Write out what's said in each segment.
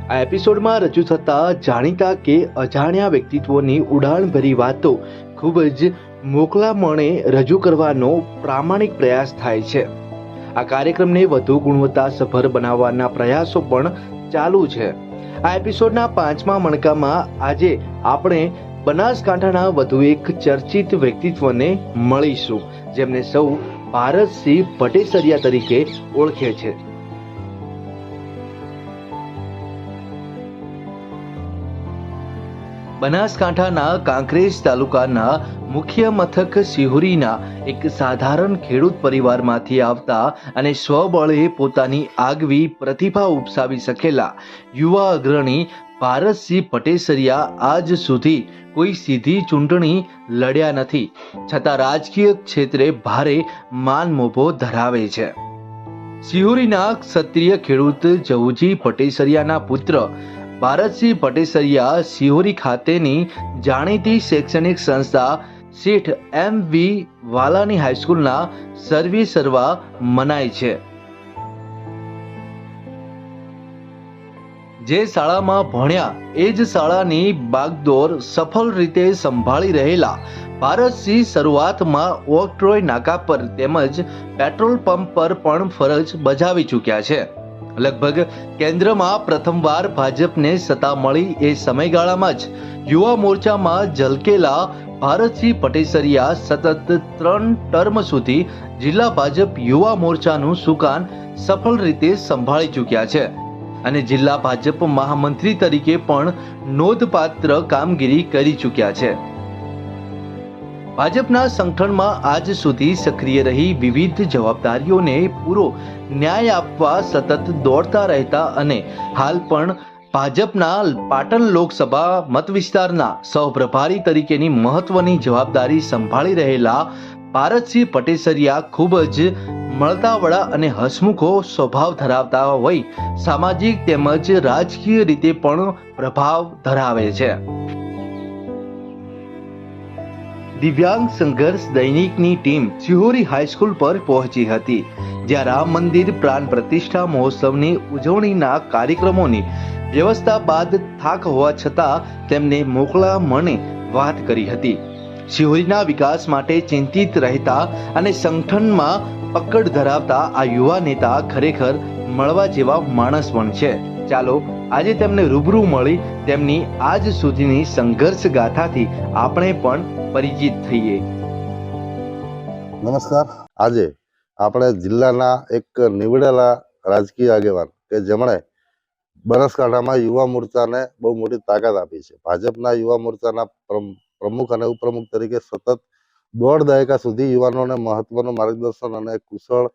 આ એપિસોડમાં રજૂ થતા જાણીતા કે અજાણ્યા વ્યક્તિત્વોની ઉડાણભરી વાતો ખૂબ જ મોકળામણે રજૂ કરવાનો પ્રામાણિક પ્રયાસ થાય છે. આ કાર્યક્રમને વધુ ગુણવત્તાસભર બનાવવાના પ્રયાસો પણ ચાલુ છે. આ એપિસોડના 5મા મણકામાં આજે આપણે બનાસકાંઠાના વધુ એક ચર્ચિત વ્યક્તિત્વને મળીશું, જેમને સૌ ભારતસિંહ ભટ્ટેસરિયા તરીકે ઓળખે છે. બનાસકાંઠાના કાંકરેજ તાલુકાના મુખ્ય મથક સિહોરીના એક સાધારણ ખેડૂત પરિવારમાંથી આવતા અને સ્વબળે પોતાની આગવી પ્રતિભા ઉપસાવી શકેલા યુવા અગ્રણી ભારતસિંહ ભટ્ટેસરિયા આજ સુધી કોઈ સીધી ચૂંટણી લડ્યા નથી, છતાં રાજકીય ક્ષેત્રે ભારે માનમોભો ધરાવે છે. સિહોરીના ક્ષત્રિય ખેડૂત જવુજી ભટ્ટેસરિયાના પુત્ર ભારતસિંહ ભટ્ટેસરિયા સિહોરી ખાતેની જાણીતી શૈક્ષણિક સંસ્થા શેઠ M.V. વાલાની હાઈસ્કૂલના સર્વેસર્વા મનાય છે. જે શાળામાં ભણ્યા એ જ શાળાની બાગડોર સફળ રીતે સંભાળી રહેલા ભારતસિંહ શરૂઆતમાં ઓક્ટ્રોય નાકા પર તેમજ પેટ્રોલ પંપ પર પણ ફરજ બજાવી ચૂક્યા છે. લગભગ કેન્દ્રમાં પ્રથમવાર ભાજપને સત્તા મળી એ સમયગાળામાં જ યુવા મોરચામાં ઝલકેલા ભારતસિંહ ભટ્ટેસરિયા સતત 3 ટર્મ સુધી જિલ્લા ભાજપ યુવા મોરચાનું સુકાન સફળ રીતે સંભાળી ચૂક્યા છે અને જિલ્લા ભાજપ મહામંત્રી તરીકે પણ નોંધપાત્ર કામગીરી કરી ચૂક્યા છે. ભાજપના સંગઠનમાં આજ સુધી સક્રિય રહી વિવિધ જવાબદારીઓને પૂરો ન્યાય આપવા સતત દોડતા રહેતા અને હાલ પણ ભાજપના પાટણ લોકસભા મતવિસ્તારના સહપ્રભારી તરીકેની મહત્વની જવાબદારી સંભાળી રહેલા ભારતસિંહ ભટ્ટેસરિયા ખૂબ જ મળતાવળા અને હસમુખો સ્વભાવ ધરાવતા હોય સામાજિક તેમજ રાજકીય રીતે પણ પ્રભાવ ધરાવે છે. દિવ્યાંગ સંઘર્ષ દૈનિકની ટીમ સિહોરી હાઈસ્કૂલ પર પહોંચી હતી, જ્યાં રામ મંદિર પ્રાણ પ્રતિષ્ઠા મહોત્સવની ઉજવણીના કાર્યક્રમોની વ્યવસ્થા બાદ થાક હોવા છતાં તેમને મોકળા મને વાત કરી હતી. સિહોરીના વિકાસ માટે ચિંતિત રહેતા અને સંગઠનમાં પકડ ધરાવતા આ યુવા નેતા ખરેખર મળવા જેવા માણસ પણ છે. ચાલો આજે તેમને રૂબરૂ મળી તેમની આજ સુધીની સંઘર્ષ ગાથાથી આપણે પણ પરિચિત થઈએ. નમસ્કાર. આજે આપણે જિલ્લાના એક નીવડેલા રાજકીય આગેવાન કે જેમણે બનાસકાંઠામાં યુવા મોરચાને બહુ મોટી તાકાત આપી છે, ભાજપના યુવા મોરચાના પ્રમુખ અને ઉપપ્રમુખ તરીકે સતત 1.5 દાયકા સુધી યુવાનોને મહત્વનું માર્ગદર્શન અને કુશળ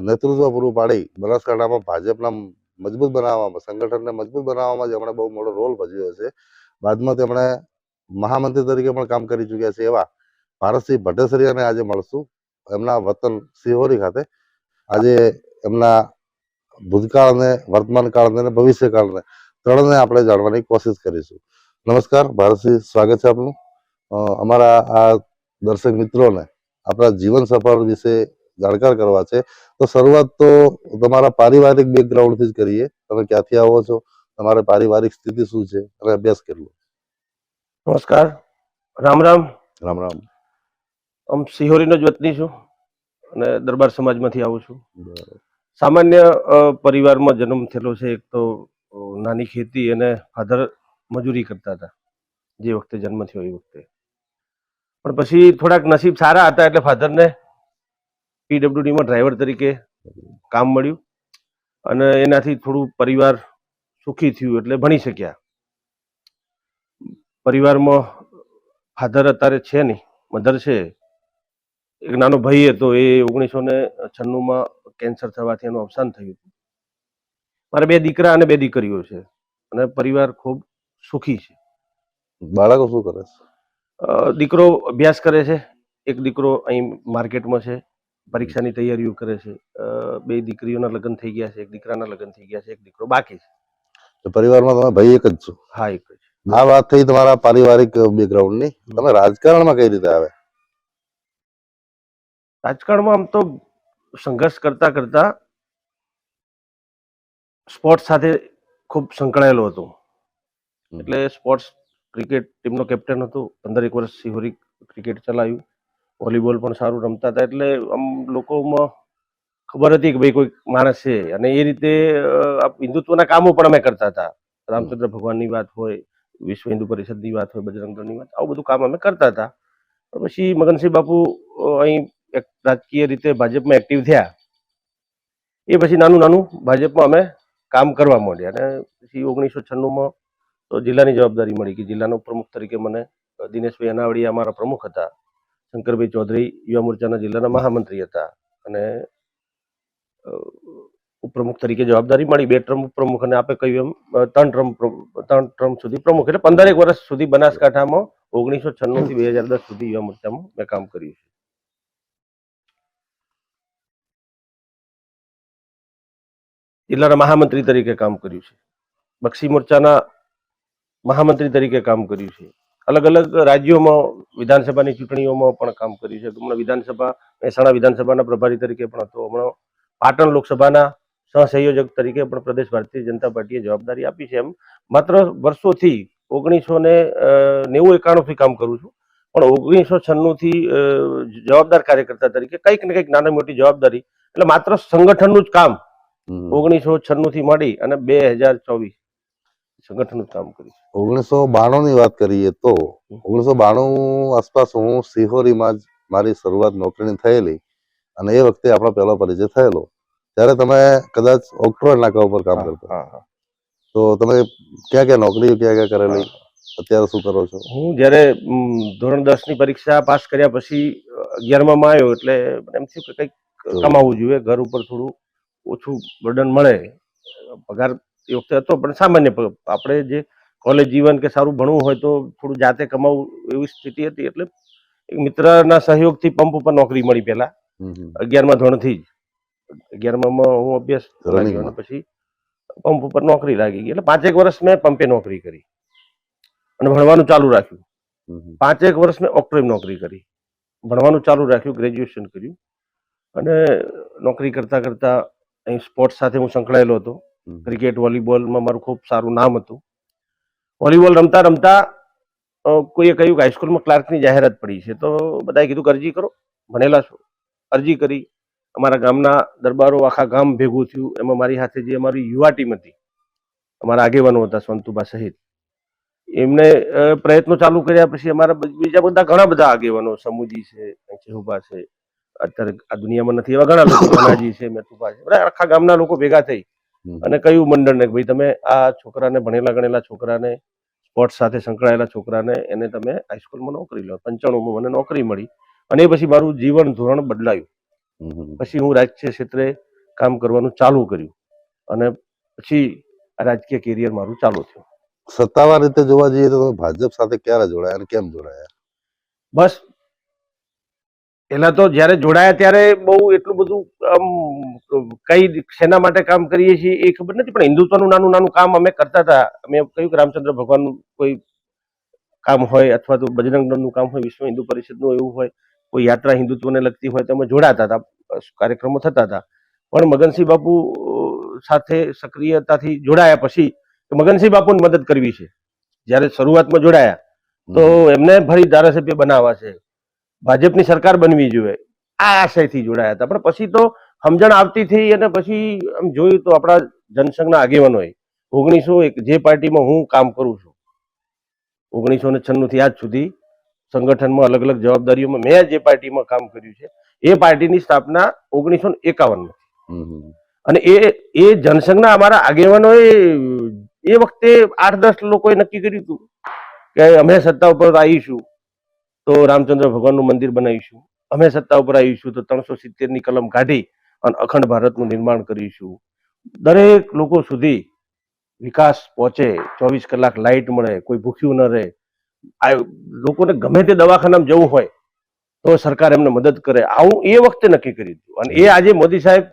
નેતૃત્વ પૂરું પાડી બનાસકાંઠામાં ભાજપના મજબૂત બનાવવામાં, સંગઠનને મજબૂત બનાવવામાં જેમણે બહુ મોટો રોલ ભજવ્યો છે. બાદમાં તેમણે મહામંત્રી તરીકે પણ કામ કરી ચૂક્યા છે એવા ભારતસિંહ ભટ્ટેસરિયાને આજે મળશું એમના વતન સિહોરી ખાતે. આજે એમના ભૂતકાળને, વર્તમાનકાળને અને ભવિષ્યકાળને ત્રણને આપણે જાણવાની કોશિશ કરીશું. નમસ્કાર ભારતસિંહ, સ્વાગત છે આપનું. અમારા આ દર્શક મિત્રોને આપણા જીવન સફર વિશે જાણકાર કરવા છે, તો શરૂઆત તો તમારા પારિવારિક બેકગ્રાઉન્ડથી જ કરીએ. તમે ક્યાંથી આવો છો, તમારી પારિવારિક સ્થિતિ શું છે અને અભ્યાસ કેટલો? નમસ્કાર, રામ રામ. રામ રામ. આમ સિહોરીનો જ વતની છું અને દરબાર સમાજમાંથી આવું છું. સામાન્ય પરિવારમાં જન્મ થયેલો છે. એક તો નાની ખેતી અને ફાધર મજૂરી કરતા હતા જે વખતે જન્મ થયો એ વખતે. પણ પછી થોડાક નસીબ સારા હતા એટલે ફાધરને PWDમાં ડ્રાઈવર તરીકે કામ મળ્યું અને એનાથી થોડું પરિવાર સુખી થયું એટલે ભણી શક્યા. પરિવારમાં ફાધર અત્યારે છે નહીં, મધર છે. એક નાનો ભાઈ હતો, એ 1996માં કેન્સર થવાથી એનું અવસાન થયું હતું. મારે 2 દીકરા અને 2 દીકરીઓ છે અને પરિવાર ખૂબ સુખી છે. બાળકો શું કરે છે? દીકરો અભ્યાસ કરે છે, એક દીકરો અહીં માર્કેટમાં છે, પરીક્ષાની તૈયારીઓ કરે છે. 2 દીકરીઓના લગ્ન થઈ ગયા છે, એક દીકરાના લગ્ન થઈ ગયા છે, એક દીકરો બાકી છે. તો પરિવારમાં તમે ભાઈ એક જ છો? હા, એક જ. આ વાત થઈ તમારા પારિવારિક બેકગ્રાઉન્ડની. તમે રાજકારણમાં કઈ રીતે આવે? રાજકારણમાં આમ તો સંઘર્ષ કરતા કરતા સ્પોર્ટ્સ સાથે ખૂબ સંકળાયેલો હતો. એટલે સ્પોર્ટ્સ ક્રિકેટ ટીમનો કેપ્ટન હતો. 15 વર્ષ સિહોરી ક્રિકેટ ચલાવ્યું. વોલીબોલ પણ સારું રમતા હતા. એટલે આમ લોકોમાં ખબર હતી કે ભાઈ કોઈ માણસ છે. અને એ રીતે હિન્દુત્વના કામો પણ અમે કરતા હતા. રામચંદ્ર ભગવાનની વાત હોય, વિશ્વ હિન્દુ પરિષદની વાત હોય, બજરંગ દળની વાત, આવું બધું કામ અમે કરતા હતા. પછી મગનસિંહ બાપુ અહીં એક રાજકીય રીતે ભાજપમાં એક્ટિવ થયા. એ પછી નાનું નાનું ભાજપમાં અમે કામ કરવા માંડ્યા. અને પછી 1996માં તો જિલ્લાની જવાબદારી મળી કે જિલ્લાનો પ્રમુખ તરીકે મને દિનેશભાઈ અનાવડીયા અમારા પ્રમુખ હતા. શંકરભાઈ ચૌધરી યુવા મોરચાના જિલ્લાના મહામંત્રી હતા. અને ઉપપ્રમુખ તરીકે જવાબદારી મળી. 2 ટર્મ ઉપપ્રમુખ અને આપે કહ્યું એમ 3 ટર્મ સુધી પ્રમુખ. એટલે 15 વર્ષ સુધી બનાસકાંઠામાં 1996 થી 2010 સુધી યુવા મોરચામાં મેં કામ કર્યું છે. જિલ્લાના મહામંત્રી તરીકે કામ કર્યું છે. બક્ષી મોરચાના મહામંત્રી તરીકે કામ કર્યું છે. અલગ અલગ રાજ્યોમાં વિધાનસભાની ચૂંટણીઓમાં પણ કામ કર્યું છે. હમણાં વિધાનસભા મહેસાણા વિધાનસભાના પ્રભારી તરીકે પણ હતો. હમણાં પાટણ લોકસભાના સહસંયોજક તરીકે પણ પ્રદેશ ભારતીય જનતા પાર્ટીએ જવાબદારી આપી છે. એમ માત્ર વર્ષોથી 1990-91 થી કામ કરું છું. પણ 1996 થી જવાબદાર કાર્યકર્તા તરીકે કંઈક ને કંઈક નાની મોટી જવાબદારી, એટલે માત્ર સંગઠનનું જ કામ 1996 થી માંડી અને 2024 સંગઠનનું જ કામ કર્યું. 1992 ની વાત કરીએ તો 1992 આસપાસ હું સિહોરીમાં જ મારી શરૂઆત નોકરીની થયેલી, અને એ વખતે આપણો પહેલો પરિચય થયેલો. ત્યારે તમે કદાચ ઓક્ટ્રોય નાકા ઉપર કામ કરતા. તો તમે ક્યાં ક્યાં નોકરી ક્યાં ક્યાં કરેલી, અત્યારે શું કરો છો? હું જ્યારે ધોરણ 10 ની પરીક્ષા પાસ કર્યા પછી 11માં આવ્યો, એટલે એમ થયું કે કંઈક કમાવવું જોઈએ, ઘર ઉપર થોડું ઓછું બર્ડન મળે. પગાર એ વખતે હતો પણ સામાન્ય. આપણે જે કોલેજ જીવન કે સારું ભણવું હોય તો થોડું જાતે કમાવું એવી સ્થિતિ હતી. એટલે એક મિત્રના સહયોગથી પંપ ઉપર નોકરી મળી. પહેલા 11મા ધોરણથી જ 11માં હું અભ્યાસ લાગ્યો અને પછી પંપ ઉપર નોકરી લાગી ગઈ. એટલે 5 વર્ષ મેં પંપે નોકરી કરી અને ભણવાનું ચાલુ રાખ્યું. 5 વર્ષ મેં ઓક્ટ્રોય નોકરી કરી, ભણવાનું ચાલુ રાખ્યું, ગ્રેજ્યુએશન કર્યું. અને નોકરી કરતા કરતા અહીં સ્પોર્ટ્સ સાથે હું સંકળાયેલો હતો. ક્રિકેટ, વોલીબોલમાં મારું ખૂબ સારું નામ હતું. વોલીબોલ રમતા રમતા કોઈએ કહ્યું કે હાઈસ્કૂલમાં ક્લાર્કની જાહેરાત પડી છે. તો બધાએ કીધું કે અરજી કરો, ભણેલા છો. અરજી કરી. અમારા ગામના દરબારો, આખા ગામ ભેગું થયું. એમાં મારી સાથે જે અમારી યુવા ટીમ હતી, અમારા આગેવાનો હતા સંતુભા સહિત, એમને પ્રયત્નો ચાલુ કર્યા. પછી અમારા બીજા બધા ઘણા બધા આગેવાનો, સમુજી છે, ચેહુભા છે, અત્યારે આ દુનિયામાં નથી એવા ઘણા લોકો, મનાજી છે, મેતુભા છે, બધા આખા ગામના લોકો ભેગા થઈ અને કહ્યું મંડળને કે ભાઈ તમે આ છોકરાને, ભણેલા ગણેલા છોકરાને, સ્પોર્ટ્સ સાથે સંકળાયેલા છોકરાને, એને તમે હાઈસ્કૂલમાં નોકરી લો. 95માં મને નોકરી મળી. અને એ પછી મારું જીવન ધોરણ બદલાયું. પછી હું રાજકીય ક્ષેત્રે કામ કરવાનું ચાલુ કર્યું અને પછી રાજકીય કેરિયર મારું ચાલુ થયું. સત્તાવાર રીતે જોવા જઈએ તો તમે ભાજપ સાથે ક્યારે જોડાયા અને કેમ જોડાયા? બસ પહેલા તો જ્યારે જોડાયા ત્યારે બહુ એટલું બધું કઈ શેના માટે કામ કરીએ છીએ એ ખબર નથી, પણ હિન્દુત્વનું નાનું નાનું કામ અમે કરતા હતા. અમે કહ્યું કે રામચંદ્ર ભગવાનનું કોઈ કામ હોય, અથવા તો બજરંગ દળનું કામ હોય, વિશ્વ હિન્દુ પરિષદનું એવું હોય, કોઈ યાત્રા હિન્દુત્વને લગતી હોય તો અમે જોડાતા હતા, કાર્યક્રમો થતા હતા. પણ મગનસિંહ બાપુ સાથે સક્રિયતાથી જોડાયા પછી મગનસિંહ બાપુની મદદ કરવી છે. જ્યારે શરૂઆતમાં જોડાયા તો એમને ફરી ધારાસભ્ય બનાવવા છે, ભાજપની સરકાર બનવી જોઈએ, આ આશયથી જોડાયા હતા. પણ પછી તો સમજણ આવતી થઈ અને પછી આમ જોયું તો આપણા જનસંઘના આગેવાનોએ 1901 જે પાર્ટીમાં હું કામ કરું છું, 1996 થી આજ સુધી સંગઠનમાં અલગ અલગ જવાબદારીઓમાં મેં જે પાર્ટીમાં કામ કર્યું છે, એ પાર્ટીની સ્થાપના 1951 અને એ જનસંઘના અમારા આગેવાનોએ એ વખતે 8-10 લોકોએ નક્કી કર્યું હતું કે અમે સત્તા ઉપર આવીશું તો રામચંદ્ર ભગવાનનું મંદિર બનાવીશું, અમે સત્તા ઉપર આવીશું તો 370 ની કલમ કાઢી અને અખંડ ભારતનું નિર્માણ કરીશું, દરેક લોકો સુધી વિકાસ પહોંચે, 24 કલાક લાઇટ મળે, કોઈ ભૂખ્યું ન રહે, લોકોને ગમે તે દવાખાનામાં જવું હોય તો સરકાર એમને મદદ કરે, આવું એ વખતે નક્કી કર્યું હતું. અને એ આજે મોદી સાહેબ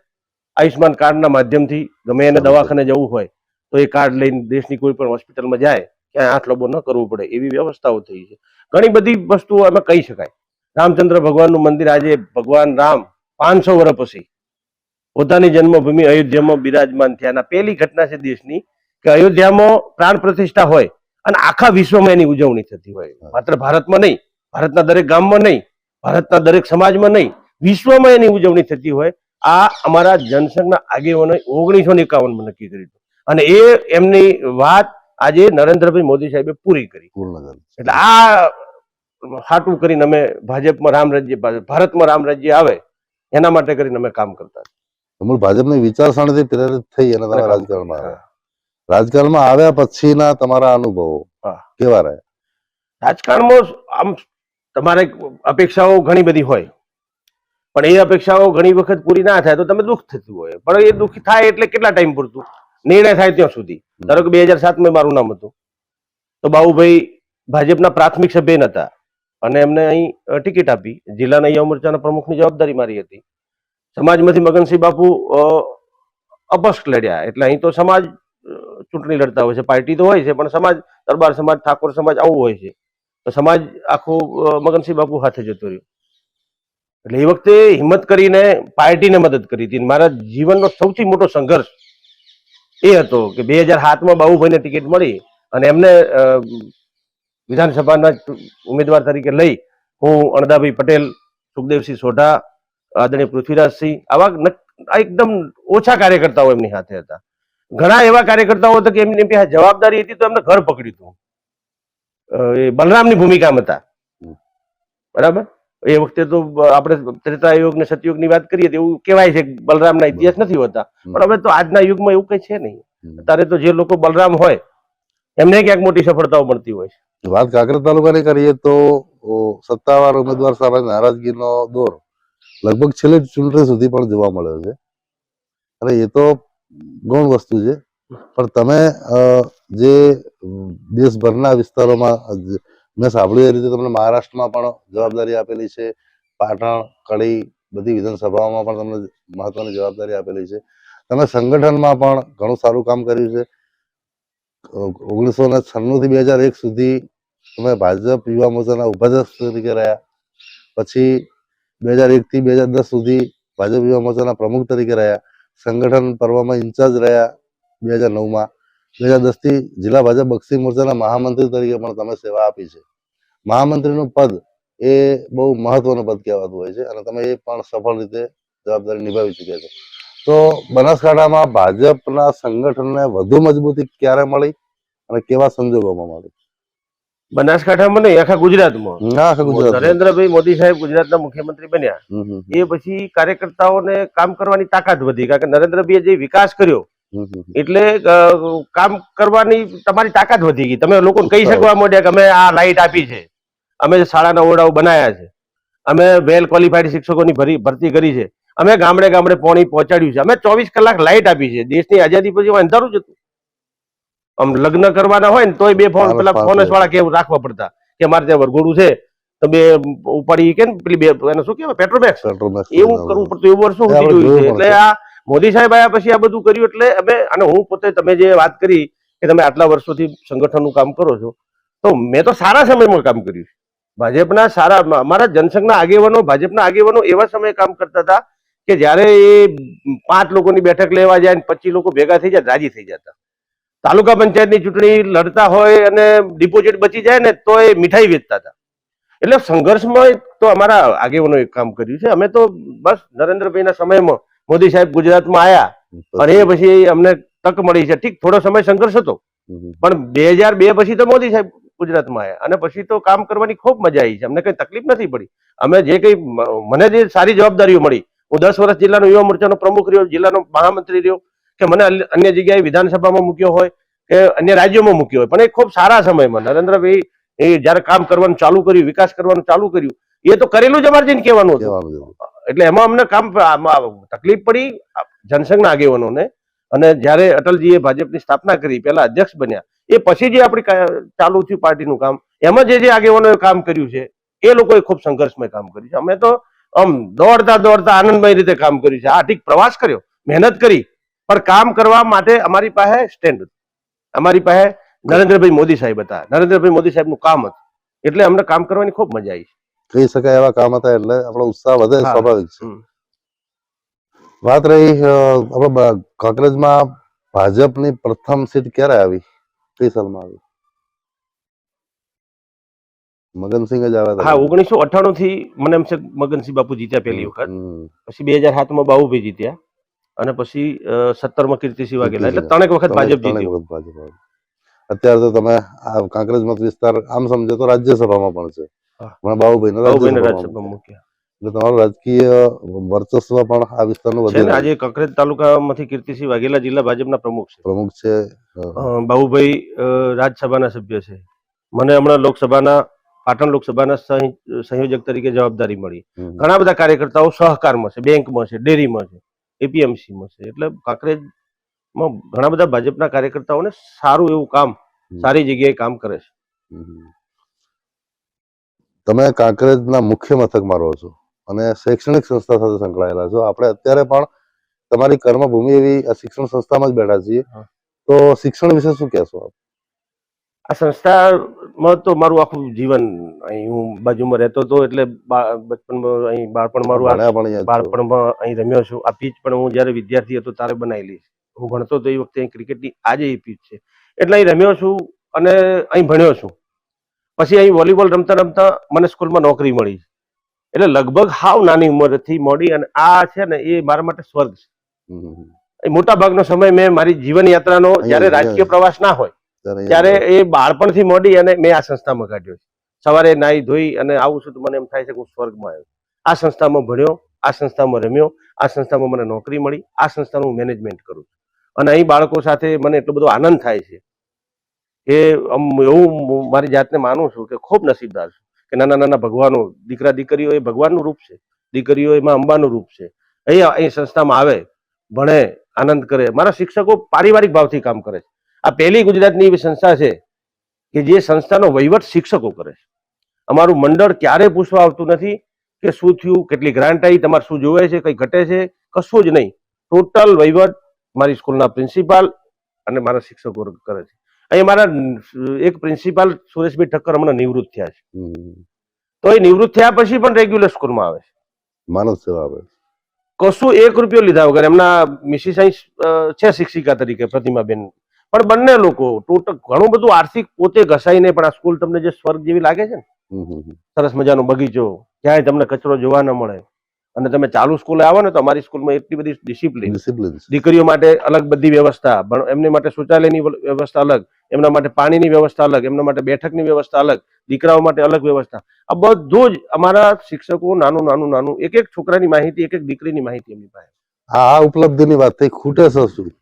આયુષ્માન કાર્ડના માધ્યમથી ગમે એને દવાખાને જવું હોય તો એ કાર્ડ લઈને દેશની કોઈ પણ હોસ્પિટલમાં જાય, ક્યાંય હાથ લાંબો ન કરવો પડે, એવી વ્યવસ્થાઓ થઈ છે. ઘણી બધી વસ્તુઓ અમે કહી શકાય. રામચંદ્ર ભગવાનનું મંદિર આજે ભગવાન રામ 500 વર્ષ પછી પોતાની જન્મભૂમિ અયોધ્યામાં બિરાજમાન થયાના પહેલી ઘટના છે દેશની કે અયોધ્યામાં પ્રાણ પ્રતિષ્ઠા હોય અને આખા વિશ્વમાં એની ઉજવણી થતી હોય, માત્ર ભારતમાં નહીં, ભારતના દરેક ગામમાં નહીં, ભારતના દરેક સમાજમાં નહીં, વિશ્વમાં એની ઉજવણી થતી હોય. આ અમારા જનસંઘના આગેવાનોએ 1951માં નક્કી કર્યું હતું અને એ એમની વાત આજે નરેન્દ્રભાઈ મોદી સાહેબે પૂરી કરી. એટલે આ હાટું કરીને અમે ભાજપમાં રામ રાજ્ય, ભારતમાં રામ રાજ્ય આવે એના માટે કરીને અમે કામ કરતા. મૂળ ભાજપની વિચારસરણીથી પ્રેરિત થઈ અને તમે રાજકારણમાં આવ્યા. રાજકારણમાં આવ્યા પછીના તમારા અનુભવો કેવા રહ્યા? રાજકારણમાં આમ તમારે અપેક્ષાઓ ઘણી બધી હોય, પણ એ અપેક્ષાઓ ઘણી વખત પૂરી ના થાય તો તમે દુઃખ થતું હોય, પણ એ દુઃખ થાય એટલે કેટલા ટાઈમ પૂરતું, નિર્ણય થાય ત્યાં સુધી. ધારો કે 2007માં મારું નામ હતું તો બાબુભાઈ ભાજપના પ્રાથમિક સભ્ય નતા અને એમને અહીં ટિકિટ આપી. જિલ્લાના યુવા મોરચાના પ્રમુખની જવાબદારી મારી હતી. સમાજમાંથી મગનસિંહ બાપુ અપક્ષ લડ્યા, એટલે અહીં તો સમાજ ચૂંટણી લડતા હોય છે, પાર્ટી તો હોય છે, પણ સમાજ, દરબાર સમાજ, ઠાકોર સમાજ આવું હોય છે, તો સમાજ આખું મગનસિંહ બાપુ હાથે જતો રહ્યો. એટલે એ વખતે હિંમત કરીને પાર્ટીને મદદ કરી હતી. મારા જીવનનો સૌથી મોટો સંઘર્ષ એ હતો કે 2007માં બાબુભાઈને ટિકિટ મળી અને એમને વિધાનસભાના ઉમેદવાર તરીકે લઈ હું, અણદાભાઈ પટેલ, સુખદેવસિંહ સોઢા, આદરણીય પૃથ્વીરાજસિંહ, આવા એકદમ ઓછા કાર્યકર્તાઓ એમની સાથે હતા. ઘણા એવા કાર્યકર્તાઓ હતા કે એમની પાસે જવાબદારી હતી તો એમને ઘર પકડ્યું હતું. એ બલરામની ભૂમિકામાં હતા, બરાબર. એ વખતે તો આપણે ત્રેતાયુગ ને સતયુગની વાત કરીએ તો એવું કહેવાય છે કે બલરામના ઇતિહાસ નથી હોતા, પણ હવે તો આજના યુગમાં એવું કઈ છે નહીં. અત્યારે તો જે લોકો બલરામ હોય એમને ક્યાંક મોટી સફળતાઓ મળતી હોય છે. વાત કાંકરેજ તાલુકાની કરીએ તો સત્તાવાર ઉમેદવાર સામે નારાજગીનો દોર લગભગ છેલ્લી ચૂંટણી સુધી પણ જોવા મળ્યો છે, અને એ તો ગૌણ વસ્તુ છે. પણ તમે જે દેશભરના વિસ્તારોમાં, મેં સાંભળ્યું એ રીતે તમને મહારાષ્ટ્રમાં પણ જવાબદારી આપેલી છે, પાટણ, કડી બધી વિધાનસભાઓમાં પણ તમને મહત્વની જવાબદારી આપેલી છે. તમે સંગઠનમાં પણ ઘણું સારું કામ કર્યું છે. 1996 થી 2001 સુધી તમે ભાજપ યુવા મોરચાના ઉપાધ્યક્ષ તરીકે રહ્યા. પછી 2001 થી 2010 સુધી ભાજપ યુવા મોરચાના પ્રમુખ તરીકે રહ્યા. સંગઠન પર્વમાં ઇન્ચાર્જ રહ્યા 2009માં. 2010 થી જિલ્લા ભાજપ બક્ષી મોરચાના મહામંત્રી તરીકે પણ તમે સેવા આપી છે. મહામંત્રીનું પદ એ બહુ મહત્વનું પદ કહેવાતું હોય છે અને તમે એ પણ સફળ રીતે જવાબદારી નિભાવી ચૂક્યા છો. તો બનાસકાંઠામાં ભાજપના સંગઠનને વધુ મજબૂતી ક્યારે મળી અને કેવા સંજોગોમાં મળી? બનાસકાંઠામાં નહીં, આખા ગુજરાતમાં. નરેન્દ્રભાઈ મોદી સાહેબ ગુજરાતના મુખ્યમંત્રી બન્યા એ પછી કાર્યકર્તાઓને કામ કરવાની તાકાત વધી, કારણ કે નરેન્દ્રભાઈએ જે વિકાસ કર્યો એટલે કામ કરવાની તમારી તાકાત વધી ગઈ. તમે લોકોને કહી શકવા માંડ્યા કે અમે આ લાઇટ આપી છે, અમે શાળાના ઓરડાઓ બનાવ્યા છે, અમે વેલ ક્વોલિફાઈડ શિક્ષકોની ભરતી કરી છે, અમે ગામડે ગામડે પાણી પહોંચાડ્યું છે, અમે 24 કલાક લાઇટ આપી છે. દેશની આઝાદી પછી અંધારું જ હતું. આમ લગ્ન કરવાના હોય ને તોય બે ફોન પેલા ફોનસ વાળા કેવું રાખવા પડતા કે મારે ત્યાં વરઘોડું છે તો બે ઉપાડી કે પેલી બે એને શું કહેવાય પેટ્રોમેક્સ, એવું કરવું પડતું. એવું વર્ષો સુધી જોયું છે. એટલે આ મોદી સાહેબ આવ્યા પછી આ બધું કર્યું. એટલે અમે, અને હું પોતે, તમે જે વાત કરી કે તમે આટલા વર્ષોથી સંગઠનનું કામ કરો છો, તો મેં તો સારા સમયમાં કામ કર્યું છે. ભાજપના સારા, અમારા જનસંઘના આગેવાનો, ભાજપના આગેવાનો એવા સમયે કામ કરતા હતા કે જયારે એ 5 લોકોની બેઠક લેવા જાય ને 25 લોકો ભેગા થઈ જાય, રાજી થઈ જતા. તાલુકા પંચાયતની ચૂંટણી લડતા હોય અને ડિપોઝિટ બચી જાય ને તો એ મીઠાઈ વેચતા હતા. એટલે સંઘર્ષમાં તો અમારા આગેવાનોએ કામ કર્યું છે. અમે તો બસ નરેન્દ્રભાઈના સમયમાં મોદી સાહેબ ગુજરાતમાં આવ્યા અને એ પછી અમને તક મળી છે. ઠીક, થોડો સમય સંઘર્ષ હતો, પણ 2002 પછી તો મોદી સાહેબ ગુજરાતમાં આવ્યા અને પછી તો કામ કરવાની ખૂબ મજા આવી છે. અમને કઈ તકલીફ નથી પડી. અમે જે કઈ, મને જે સારી જવાબદારીઓ મળી, હું 10 વર્ષ જિલ્લાનો યુવા મોરચાનો પ્રમુખ રહ્યો, જિલ્લાનો મહામંત્રી રહ્યો, કે મને અન્ય જગ્યાએ વિધાનસભામાં મૂક્યો હોય કે અન્ય રાજ્યોમાં મૂક્યો હોય, પણ એ ખૂબ સારા સમયમાં નરેન્દ્રભાઈ એ જયારે કામ કરવાનું ચાલુ કર્યું, વિકાસ કરવાનું ચાલુ કર્યું, એ તો કરેલું જ અમારે જઈને કહેવાનું હતું. એટલે એમાં અમને કામ તકલીફ પડી જનસંઘના આગેવાનોને. અને જયારે અટલજીએ ભાજપની સ્થાપના કરી, પહેલા અધ્યક્ષ બન્યા, એ પછી જે આપણી ચાલુ થયું પાર્ટીનું કામ, એમાં જે આગેવાનોએ કામ કર્યું છે એ લોકોએ ખૂબ સંઘર્ષમય કામ કર્યું છે. અમે તો આમ દોડતા દોડતા આનંદમય રીતે કામ કર્યું છે. આ ઠીક, પ્રવાસ કર્યો, મહેનત કરી, પણ કામ કરવા માટે અમારી પાસે સ્ટેન્ડ હતું. અમારી પાસે નરેન્દ્રભાઈ મોદી સાહેબ હતા, નરેન્દ્રભાઈ મોદી સાહેબનું કામ હતું, એટલે અમને કામ કરવાની ખૂબ મજા આવી. કહી શકાય એવા કામ હતા એટલે આપણો ઉત્સાહ વધે, સ્વાભાવિક છે. વાત રહી આપણે કાંકરેજમાં ભાજપની પ્રથમ સીટ ક્યારે આવી, કઈ સાલમાં આવી? મગનસિંહ જ આવ્યા હા, 1998 થી મને એમ છે મગનસિંહ બાપુ જીત્યા પહેલી વખત, પછી 2007 બાબુભાઈ જીત્યા, અને પછી 17 કીર્તિસિંહ વાઘેલા, એટલે 3 વખત ભાજપ જીત્યું. અત્યારે તો તમે આ કાંકરેજ મત વિસ્તાર આમ સમજો તો રાજ્યસભામાં પણ છે, હા. પણ બાબુભાઈને બાબુભાઈને રાજ્યસભામાં રાજ્યસભામાં મૂક્યા એટલે તમારું રાજકીય વર્ચસ્વ પણ આ વિસ્તારનું છે વધી ને. રહ્યું આજે કાંકરેજ તાલુકામાંથી કીર્તિસિંહ વાઘેલા જિલ્લા ભાજપના પ્રમુખ છે. પ્રમુખ છે. બાબુભાઈ રાજ્યસભાના સભ્ય છે. મને હમણાં લોકસભાના પાટણ લોકસભાના સંયોજક તરીકે જવાબદારી મળી. ઘણા બધા કાર્યકર્તાઓ સહકારમાં છે, બેંકમાં છે, ડેરીમાં છે, એપીએમસીમાં છે. એટલે કાંકરેજમાં ઘણા બધા ભાજપના કાર્યકર્તાઓને સારું એવું કામ, સારી જગ્યાએ કામ કરે છે. તમે કાંકરેજના મુખ્ય મથકમાં રહો છો અને શૈક્ષણિક સંસ્થા સાથે સંકળાયેલા છો. આપણે અત્યારે પણ તમારી કર્મભૂમિ એવી આ શિક્ષણ સંસ્થામાં જ બેઠા છીએ, તો શિક્ષણ વિશે શું કહેશો આપ? આ સંસ્થામાં તો મારું આખું જીવન, અહીં હું બાજુમાં રહેતો હતો, એટલે બચપણમાં અહીં બાળપણમાં અહીં રમ્યો છું. આ પીચ પણ હું જયારે વિદ્યાર્થી હતો ત્યારે બનાવેલી છે. હું ભણતો તો એ વખતે અહીં ક્રિકેટની આજે એ પીચ છે, એટલે અહીં રમ્યો છું અને અહીં ભણ્યો છું. પછી અહીં વોલીબોલ રમતા રમતા મને સ્કૂલમાં નોકરી મળી, એટલે લગભગ હાવ નાની ઉંમરથી મોડી, અને આ છે ને એ મારા માટે સ્વર્ગ છે. મોટા ભાગનો સમય મેં મારી જીવન યાત્રાનો, જયારે રાજકીય પ્રવાસ ના હોય ત્યારે, એ બાળપણથી મોડી અને મેં આ સંસ્થામાં કાઢ્યો છે. સવારે નાહી ધોઈ અને આવું છું તો મને એમ થાય છે કે હું સ્વર્ગમાં આવ્યો. આ સંસ્થામાં ભણ્યો, આ સંસ્થામાં રમ્યો, આ સંસ્થામાં મને નોકરી મળી, આ સંસ્થાનું હું મેનેજમેન્ટ કરું છું. અને અહીં બાળકો સાથે મને એટલો બધો આનંદ થાય છે કે એવું મારી જાતને માનું છું કે ખૂબ નસીબદાર છું કે નાના નાના ભગવાનો, દીકરા દીકરીઓ એ ભગવાનનું રૂપ છે, દીકરીઓ એમાં અંબાનું રૂપ છે. અહીં સંસ્થામાં આવે, ભણે, આનંદ કરે. મારા શિક્ષકો પારિવારિક ભાવથી કામ કરે છે. આ પહેલી ગુજરાતની એવી સંસ્થા છે કે જે સંસ્થાનો વહીવટ શિક્ષકો કરે છે. અમારું મંડળ ક્યારે પૂછવા આવતું નથી કે શું થયું, કેટલી ગ્રાન્ટ આવી, તમારે શું જોવે છે, કઈ ઘટે છે, કશું જ નહીં. ટોટલ વહીવટ મારી સ્કૂલના પ્રિન્સિપાલ અને મારા શિક્ષકો કરે છે. અહીં મારા એક પ્રિન્સિપાલ સુરેશભાઈ ઠક્કર હમણાં નિવૃત્ત થયા છે, તો એ નિવૃત્ત થયા પછી પણ રેગ્યુલર સ્કૂલમાં આવે છે, માનવ સેવા આવે છે. કશું 1 રૂપિયો લીધા વગર. એમના મિસિસ છે શિક્ષિકા તરીકે, પ્રતિમાબેન. પણ બંને લોકો ટોટલ ઘણું બધું આર્થિક પોતે ઘસાઈને પણ આ સ્કૂલ તમને જે સ્વર્ગ જેવી લાગે છે ને, સરસ મજાનો બગીચો, ક્યાંય તમને કચરો જોવા ન મળે, અને તમે ચાલુ સ્કૂલે આવો ને તો અમારી સ્કૂલમાં એટલી બધી ડિસિપ્લિન, દીકરીઓ માટે અલગ બધી વ્યવસ્થા, એમની માટે શૌચાલયની વ્યવસ્થા અલગ, એમના માટે પાણીની વ્યવસ્થા અલગ, એમના માટે બેઠકની વ્યવસ્થા અલગ, દીકરાઓ માટે અલગ વ્યવસ્થા. આ બધું જ અમારા શિક્ષકો નાનું એક એક છોકરાની માહિતી, એક એક દીકરીની માહિતી એમની પાસે. આ ઉપલબ્ધિની વાત થઈ, ખૂટે છે શું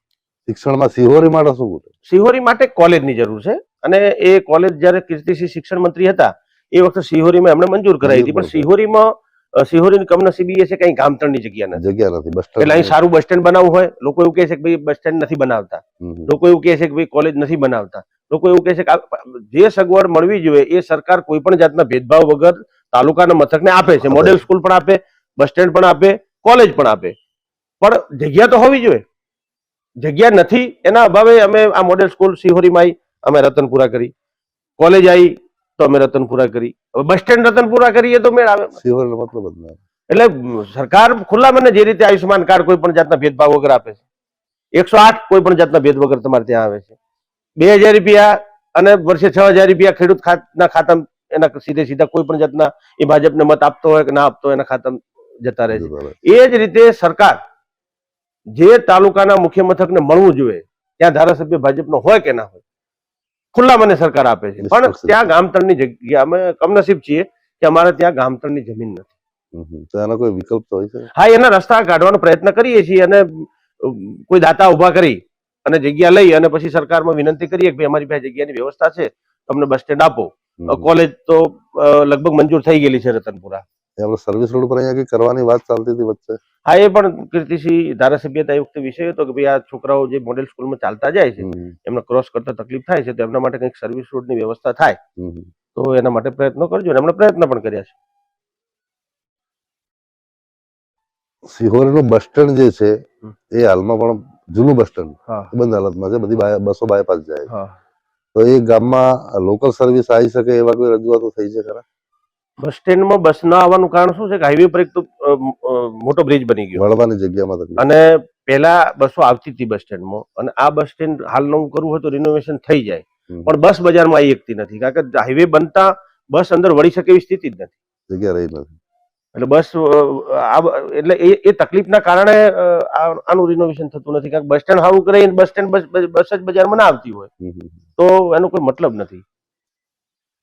શિક્ષણમાં? સિહોરી માટે શું ખૂટે? સિહોરી માટે કોલેજની જરૂર છે, અને એ કોલેજ જયારે કીર્તિસિંહ શિક્ષણ મંત્રી હતા એ વખતે સિહોરીમાં એમણે મંજૂર કરાવી હતી, પણ સિહોરીની કમનસીબી એ છે કે અહીં ગામતળની જગ્યા નથી. એટલે અહીં સારું બસ સ્ટેન્ડ બનાવવું હોય, લોકો એવું કહે છે કે ભાઈ બસ સ્ટેન્ડ નથી બનાવતા, લોકો એવું કહે છે કે ભાઈ કોલેજ નથી બનાવતા, લોકો એવું કહે છે કે જે સગવડ મળવી જોઈએ એ સરકાર કોઈ પણ જાતના ભેદભાવ વગર તાલુકાના મથકને આપે છે. મોડેલ સ્કૂલ પણ આપે, બસ સ્ટેન્ડ પણ આપે, કોલેજ પણ આપે, પણ જગ્યા તો હોવી જોઈએ. જગ્યા નથી, એના અભાવે અમે આ મોડેલ સ્કૂલ સિહોરીમાં આવી, અમે રતનપુરા કરી, કોલેજ આવી તો અમે રતનપુરા કરી, હવે બસ સ્ટેન્ડ રતનપુરા કરીએ તો મેળ આવે. એટલે સરકાર ખુલ્લા મને જે રીતે આયુષ્યમાન કાર્ડ કોઈ પણ જાતના ભેદભાવ વગર આપે છે, 108 કોઈ પણ જાતના ભેદ વગર તમારે ત્યાં આવે છે, 2000 રૂપિયા અને વર્ષે 6000 રૂપિયા ખેડૂતના ખાતામાં, એના સીધા કોઈ પણ જાતના એ ભાજપને મત આપતો હોય કે ના આપતો હોય એના ખાતામાં જતા રહે છે. એ જ રીતે સરકાર જે તાલુકાના મુખ્ય મથકને મળવું જોઈએ ત્યાં ધારાસભ્ય ભાજપનો હોય કે ના હોય, ખુલ્લા મને સરકાર આપે છે, પણ ત્યાં ગામતળની જગ્યા, અમે કમનસીબ છીએ કે અમારે ત્યાં ગામતળની જમીન નથી. તો એનો કોઈ વિકલ્પ તો હોય છે? હા, એના રસ્તા કાઢવાનો પ્રયત્ન કરીએ છીએ, અને કોઈ દાતા ઉભા કરી અને જગ્યા લઈ અને પછી સરકારમાં વિનંતી કરીએ કે ભાઈ અમારી પાસે જગ્યાની વ્યવસ્થા છે, તમને બસ સ્ટેન્ડ આપો. કોલેજ તો લગભગ મંજૂર થઈ ગયેલી છે રતનપુરા. આપણે સર્વિસ રોડ પર અહીંયા કરવાની વાત ચાલતી હતી વચ્ચે. હા, એ પણ કીર્તિસિંહ ધારાસભ્યતા એ વખતે વિષય હતો કે ભાઈ આ છોકરાઓ જે મોડેલ સ્કૂલમાં ચાલતા જાય છે એમને ક્રોસ કરતા તકલીફ થાય છે, તો એમના માટે કંઈક સર્વિસ રોડની વ્યવસ્થા થાય તો એના માટે પ્રયત્નો કરજો, અને એમણે પ્રયત્ન પણ કર્યા છે. સિહોરનું બસ સ્ટેન્ડ જે છે એ હાલમાં પણ જૂનું બસ સ્ટેન્ડ બંધ હાલતમાં છે, બધી બસો બાયપાસ જાય, તો એ ગામમાં લોકલ સર્વિસ આવી શકે એવા કોઈ રજૂઆતો થઈ છે ખરા? બસ સ્ટેન્ડમાં બસ ના આવવાનું કારણ શું છે કે હાઈવે પર એક તો મોટો બ્રિજ બની ગયો, વળવાની જગ્યામાં, અને પહેલા બસો આવતી હતી બસ સ્ટેન્ડમાં, અને આ બસ સ્ટેન્ડ હાલ નવું કરવું હોય તો રિનોવેશન થઈ જાય, હમ. પણ બસ બજારમાં આવી શકતી નથી, કારણ કે હાઈવે બનતા બસ અંદર વળી શકે એવી સ્થિતિ જ નથી. જગ્યા રહી નથી. એટલે બસ એટલે એ તકલીફના કારણે આનું રિનોવેશન થતું નથી, કારણ કે બસ સ્ટેન્ડ સારું કરે, બસ સ્ટેન્ડ બસ જ બજારમાં ના આવતી હોય તો એનો કોઈ મતલબ નથી.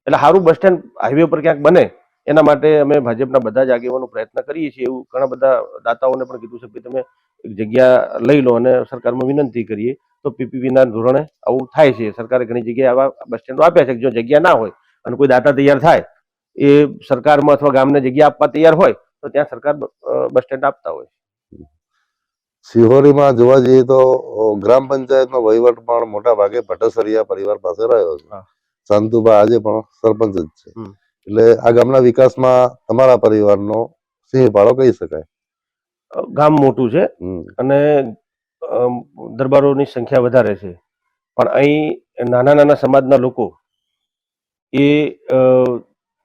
એટલે સારું બસ સ્ટેન્ડ હાઈવે પર ક્યાંક બને એના માટે અમે ભાજપના બધા જ આગેવાનો પ્રયત્ન કરીએ છીએ. એવું ઘણા બધા દાતાઓને પણ કીધું છે કે તમે એક જગ્યા લઈ લો અને સરકારમાં વિનંતી કરીએ તો પીપીપીના ધોરણે આવું થાય છે. સરકારે ઘણી જગ્યાએ આવા બસ સ્ટેન્ડો આપ્યા છે કે જો જગ્યા ના હોય અને કોઈ દાતા તૈયાર થાય, એ સરકારમાં અથવા ગામને જગ્યા આપવા તૈયાર હોય તો ત્યાં સરકાર બસ સ્ટેન્ડ આપતા હોય. સિહોરીમાં જોવા જઈએ તો ગ્રામ પંચાયતનો વહીવટ પણ મોટા ભાગે ભટ્ટસરિયા પરિવાર પાસે રહ્યો છે. હા. શાંતુબા આજે પણ સરપંચ જ છે. હમ. એટલે આ ગામના વિકાસમાં તમારા પરિવારનો સિંહ ફાળો કહી શકાય. ગામ મોટું છે હમ. અને દરબારોની સંખ્યા વધારે છે, પણ અહીં નાના નાના સમાજના લોકો એ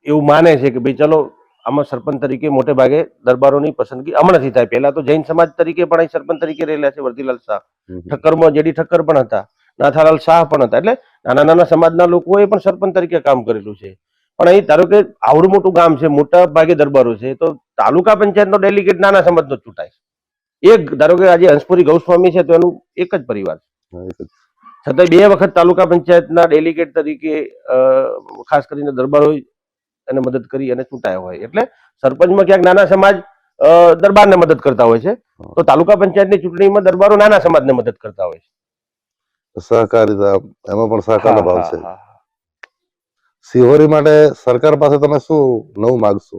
એવું માને છે કે ભાઈ ચલો આમાં સરપંચ તરીકે મોટે ભાગે દરબારોની પસંદગી હમણાંથી થાય. પહેલા તો જૈન સમાજ તરીકે પણ અહીં સરપંચ તરીકે રહેલા છે વર્ધીલાલ શાહ, ઠક્કરમાં જેડી ઠક્કર પણ હતા, નાથાલાલ શાહ પણ હતા. એટલે નાના નાના સમાજના લોકોએ પણ સરપંચ તરીકે કામ કરેલું છે. પણ અહીં ધારો કે આવડું મોટું ગામ છે, મોટા ભાગે દરબારો છે, તો તાલુકા પંચાયતનો ડેલિગેટ નાના સમાજનો ચૂંટાય. એક ધારો કે આજે હંસપુરી ગૌસ્વામી છે તો એનું એક જ પરિવાર છે, છતાંય 2 વખત તાલુકા પંચાયતના ડેલિગેટ તરીકે ખાસ કરીને દરબારો એને મદદ કરી અને ચૂંટાયા હોય. એટલે સરપંચમાં ક્યાંક નાના સમાજ દરબારને મદદ કરતા હોય છે, તો તાલુકા પંચાયતની ચૂંટણીમાં દરબારો નાના સમાજને મદદ કરતા હોય છે. સહકારિતા એમાં પણ સહકારનો ભાવ છે. હા. સિહોરી માટે સરકાર પાસે તમે શું નવું માગશો?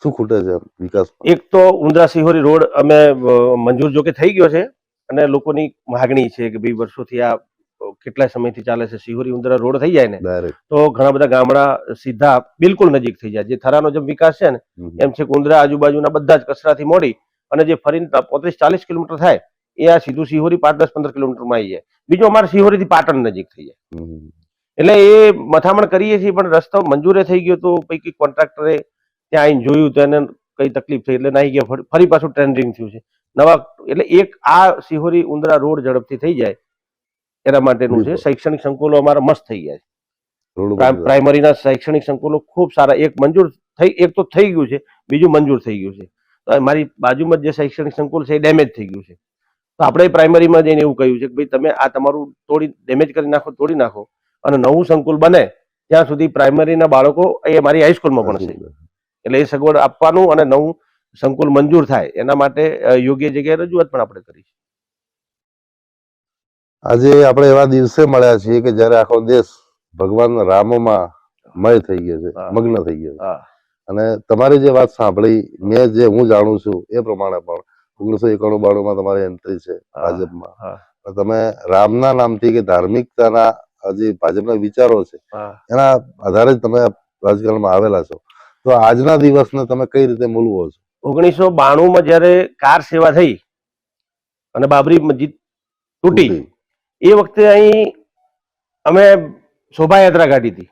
શું ખૂટે છે વિકાસમાં? એક તો ઉંદરા સિહોરી રોડ અમે મંજૂર જો કે થઈ ગયો છે, અને લોકોની માગણી છે કે ભાઈ વર્ષોથી આ કેટલા સમયથી ચાલે છે, સિહોરી ઉંદરા રોડ થઈ જાય ને ડાયરેક્ટ તો ઘણા બધા ગામડા સીધા બિલકુલ નજીક થઈ જાય. જે થરાનો જેમ વિકાસ છે ને એમ છે કે ઉંદરા આજુબાજુના બધા જ કચરાથી મોડી અને જે ફરીને 35-40 કિલોમીટર થાય એ આ સીધું સિહોરી 5-10-15 કિલોમીટરમાં આવી જાય. બીજું અમારે સિહોરીથી પાટણ નજીક થઈ જાય. એટલે એ મથામણ કરીએ છીએ, પણ રસ્તો મંજૂરે થઈ ગયો તો પૈકી કોન્ટ્રાક્ટરે ત્યાં આવીને જોયું તો એને કઈ તકલીફ થઈ એટલે નાહી ગયા, ફરી પાછું ટ્રેન્ડિંગ થયું છે નવા. એટલે એક આ સિહોરી ઉંદરા રોડ ઝડપથી થઈ જાય એના માટેનું છે. શૈક્ષણિક સંકુલો અમારા મસ્ત થઈ ગયા છે. પ્રાઇમરીના શૈક્ષણિક સંકુલો ખૂબ સારા, એક મંજૂર થઈ, એક તો થઈ ગયું છે, બીજું મંજૂર થઈ ગયું છે. તો મારી બાજુમાં જે શૈક્ષણિક સંકુલ છે એ ડેમેજ થઈ ગયું છે, તો આપણે પ્રાઇમરીમાં જઈને એવું કહ્યું છે કે ભાઈ તમે આ તમારું ડેમેજ કરી નાખો, તોડી નાખો, અને નવું સંકુલ બને ત્યાં સુધી પ્રાઇમરીના બાળકો એ મારી હાઈસ્કૂલમાં ભણશે. એટલે એ સગવડ આપવાનું અને નવું સંકુલ મંજૂર થાય એના માટે યોગ્ય જગ્યાએ રજૂઆત પણ આપણે કરી છે. આજે આપણે એવા દિવસે મળ્યા છીએ કે જ્યારે આખો દેશ ભગવાન રામમાં મય થઈ ગયો છે, મગ્ન થઈ ગયો છે. અને તમારી જે વાત સાંભળી, મેં જે હું જાણું છું એ પ્રમાણે પણ 1991-92 તમારી એન્ટ્રી છે ભાજપમાં. તમે રામના નામથી કે ધાર્મિકતાના જે ભાજપના વિચારો છે એના આધારે જ તમે રાજકારણમાં આવેલા છો. તો આજના દિવસને તમે કઈ રીતે મૂલવો છો? 1992માં જયારે કાર સેવા થઈ અને બાબરી મસ્જિદ તૂટી, એ વખતે અહીં અમે શોભાયાત્રા કાઢી હતી,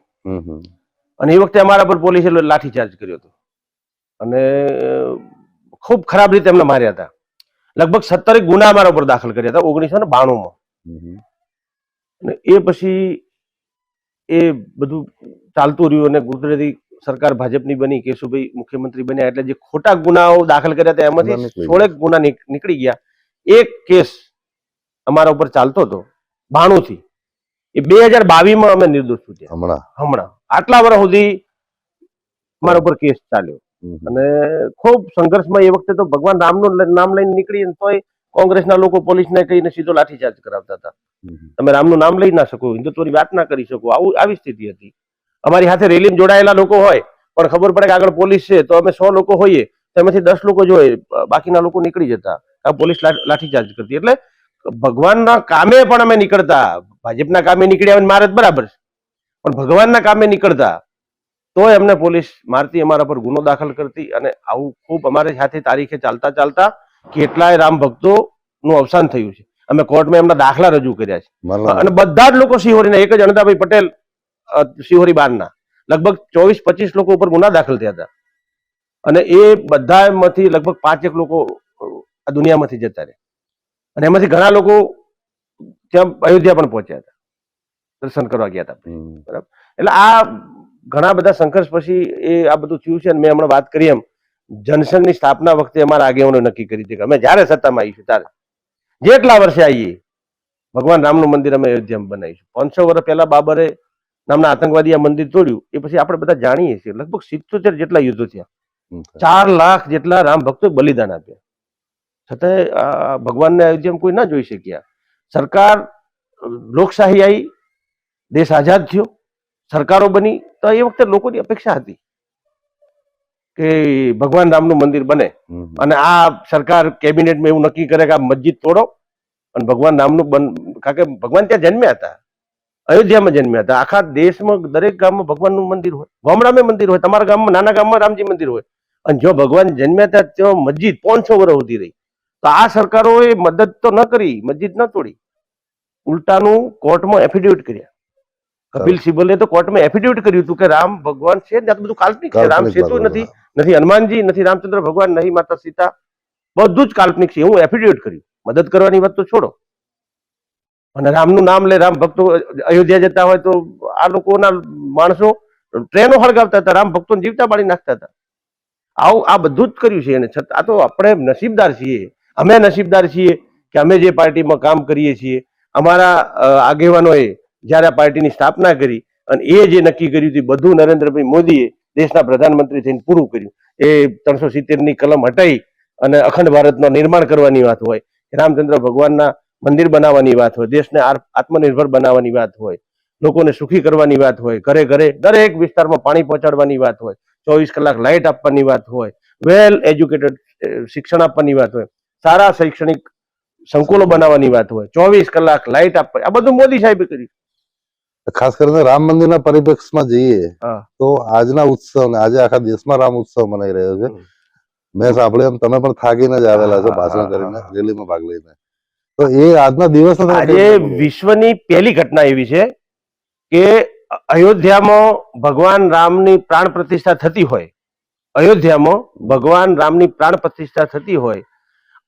અને એ વખતે અમારા પર પોલીસે લાઠીચાર્જ કર્યો હતો અને ખૂબ ખરાબ રીતે એમને માર્યા હતા. લગભગ 17 ગુના અમારા ઉપર દાખલ કર્યા હતા 1992માં. અને એ પછી એ બધું ચાલતું રહ્યું અને કુદરતી સરકાર ભાજપની બની, કેશુભાઈ મુખ્યમંત્રી બન્યા એટલે જે ખોટા ગુનાઓ દાખલ કર્યા હતા એમાંથી 16 ગુના નીકળી ગયા. એક કેસ અમારા ઉપર ચાલતો હતો 92 થી, એ 2022માં અમે નિર્દોષ છૂટ્યા. હમણાં આટલા વર્ષ સુધી મારા ઉપર કેસ ચાલ્યો અને ખૂબ સંઘર્ષમાં. એ વખતે તો ભગવાન રામનું નામ લઈને નીકળી તોય કોંગ્રેસના લોકો પોલીસને કહીને સીધો લાઠીચાર્જ કરાવતા હતા. તમે રામનું નામ લઈ ના શકો, હિન્દુત્વની વાત ના કરી શકો, આવી સ્થિતિ હતી. અમારી સાથે રેલીમાં જોડાયેલા લોકો હોય પણ ખબર પડે કે આગળ પોલીસ છે તો અમે 100 લોકો હોઈએ તો એમાંથી 10 લોકો જોઈએ, બાકીના લોકો નીકળી જતા. આ પોલીસ લાઠીચાર્જ કરતી. એટલે ભગવાનના કામે પણ અમે નીકળતા, ભાજપના કામે નીકળ્યા મારે બરાબર છે, પણ ભગવાનના કામે નીકળતા તો એમને પોલીસ મારતી, અમારા પર ગુનો દાખલ કરતી. અને આવું ખૂબ અમારી સાથે તારીખે ચાલતા ચાલતા કેટલાય રામ ભક્તોનું અવસાન થયું છે. અમે કોર્ટમાં એમના દાખલા રજૂ કર્યા છે, અને બધા જ લોકો સિહોરીના, એક જ અનંતાભાઈ પટેલ સિહોરી બારના લગભગ 24-25 લોકો ઉપર ગુના દાખલ થયા હતા, અને એ બધામાંથી લગભગ 5 લોકો આ દુનિયામાંથી જતા રહે. અને એમાંથી ઘણા લોકો ત્યાં અયોધ્યા પણ પહોંચ્યા હતા, દર્શન કરવા ગયા હતા. બરાબર. એટલે આ ઘણા બધા સંઘર્ષ પછી એ આ બધું થયું છે. અને મેં હમણાં વાત કરી એમ, જનસંઘની સ્થાપના વખતે અમારા આગેવાનો નક્કી કરી હતી કે અમે જ્યારે સત્તામાં આવીશું ત્યારે જેટલા વર્ષે આવીએ ભગવાન રામનું મંદિર અમે અયોધ્યામાં બનાવીશું. 500 વર્ષ પહેલા બાબરે નામના આતંકવાદી આ મંદિર તોડ્યું એ પછી આપણે બધા જાણીએ છીએ. લગભગ 77 જેટલા યુદ્ધો થયા, 4 લાખ જેટલા રામ ભક્તોએ બલિદાન આપ્યા, છતાંય ભગવાનને અયોધ્યામાં કોઈ ના જોઈ શક્યા. સરકાર, લોકશાહી આવી, દેશ આઝાદ થયો, સરકારો બની, તો એ વખતે લોકોની અપેક્ષા હતી કે ભગવાન રામનું મંદિર બને. અને આ સરકાર કેબિનેટમાં એવું નક્કી કરે કે આ મસ્જિદ તોડો અને ભગવાન રામનું કારણ કે ભગવાન ત્યાં જન્મ્યા હતા, અયોધ્યામાં જન્મ્યા હતા. આખા દેશમાં દરેક ગામમાં ભગવાનનું મંદિર હોય, ગામડામાં મંદિર હોય, તમારા ગામમાં નાના ગામમાં રામજી મંદિર હોય. અને જો ભગવાન જન્મ્યા હતા ત્યાં મસ્જિદ 500 વર્ષ સુધી રહી, તો આ સરકારોએ મદદ તો ન કરી, મસ્જિદ ન તોડી, ઉલટાનું કોર્ટમાં એફિડેવિટ કર્યા. કપિલ સિબ્બલે તો કોર્ટમાં એફિડેવિટ કર્યું હતું કે રામ ભગવાન છે ને, આ બધું કાલ્પનિક છે. રામ સેતુ નથી, નથી હનુમાનજી, નથી રામચંદ્ર ભગવાન, નહીં માતા સીતા, બધું જ કાલ્પનિક છે. હું એફિડેવિટ કર્યું. મદદ કરવાની વાત તો છોડો. અને રામનું નામ લે, રામ ભક્તો અયોધ્યા જતા હોય તો આ લોકોના માણસો ટ્રેનો હળગાવતા હતા, રામ ભક્તોને જીવતા બાળી નાખતા હતા. આવું આ બધું જ કર્યું છે. અને છતાં આ તો આપણે નસીબદાર છીએ, અમે નસીબદાર છીએ કે અમે જે પાર્ટીમાં કામ કરીએ છીએ, અમારા આગેવાનોએ જ્યારે આ પાર્ટીની સ્થાપના કરી અને એ જે નક્કી કર્યું હતું બધું નરેન્દ્રભાઈ મોદીએ દેશના પ્રધાનમંત્રી થઈને પૂરું કર્યું. એ 370ની કલમ હટાવી અને અખંડ ભારતનું નિર્માણ કરવાની વાત હોય, રામચંદ્ર ભગવાનના મંદિર બનાવવાની વાત હોય, દેશને આત્મનિર્ભર બનાવવાની વાત હોય, લોકોને સુખી કરવાની વાત હોય, ઘરે ઘરે દરેક વિસ્તારમાં પાણી પહોંચાડવાની વાત હોય, 24 કલાક લાઇટ આપવાની વાત હોય, વેલ એજ્યુકેટેડ શિક્ષણ આપવાની વાત હોય, સારા શૈક્ષણિક સંકુલો બનાવવાની વાત હોય, 24 કલાક લાઇટ આપવા, આ બધું મોદી સાહેબે કર્યું. ખાસ કરીને રામ મંદિરના પરિપ્રેક્ષમાં જઈએ તો આજના ઉત્સવ ને આજે આખા દેશમાં રામ ઉત્સવ મનાઈ રહ્યો છે. મેં સાંભળ્યું એમ તમે પણ થાકીને જ આવેલા છો ભાષણ કરીને, રેલીમાં ભાગ લઈને. તો એ આજના દિવસ આજે વિશ્વની પહેલી ઘટના એવી છે કે અયોધ્યામાં ભગવાન રામની પ્રાણ પ્રતિષ્ઠા થતી હોય, અયોધ્યામાં ભગવાન રામની પ્રાણ પ્રતિષ્ઠા થતી હોય,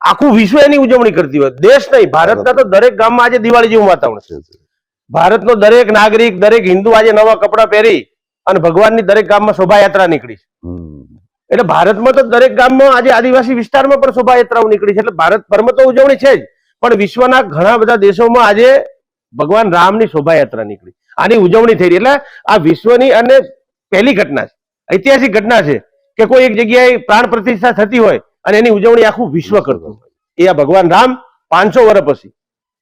આખું વિશ્વ એની ઉજવણી કરતી હોય. દેશ નહીં, ભારતના તો દરેક ગામમાં આજે દિવાળી જેવું વાતાવરણ છે. ભારતનો દરેક નાગરિક, દરેક હિન્દુ આજે નવા કપડાં પહેરી અને ભગવાનની દરેક ગામમાં શોભાયાત્રા નીકળી છે. એટલે ભારતમાં તો દરેક ગામમાં આજે આદિવાસી વિસ્તારમાં પણ શોભાયાત્રાઓ નીકળી છે. એટલે ભારતભરમાં તો ઉજવણી છે જ, પણ વિશ્વના ઘણા બધા દેશોમાં આજે ભગવાન રામની શોભાયાત્રા નીકળી, આની ઉજવણી થઈ રહી. એટલે આ વિશ્વની અને પહેલી ઘટના છે, ઐતિહાસિક ઘટના છે કે કોઈ એક જગ્યાએ પ્રાણ પ્રતિષ્ઠા થતી હોય અને એની ઉજવણી આખું વિશ્વ કરતું હોય. એ આ ભગવાન રામ 500 વર્ષ પછી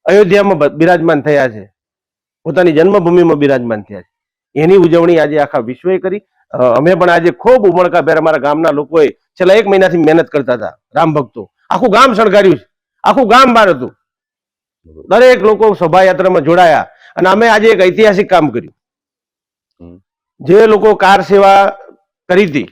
અયોધ્યામાં બિરાજમાન થયા છે, પોતાની જન્મભૂમિમાં બિરાજમાન થયા છે. એની ઉજવણી આજે આખા વિશ્વએ કરી. અમે પણ આજે ખૂબ ઉમળકાભેર અમારા ગામના લોકોએ છેલ્લા 1 મહિનાથી મહેનત કરતા હતા. રામ ભક્તો આખું ગામ શણગાર્યું છે, આખું ગામ બહાર હતું, દરેક લોકો શોભાયાત્રામાં જોડાયા. અને અમે આજે એક ઐતિહાસિક કામ કર્યું. જે લોકો કાર સેવા કરી હતી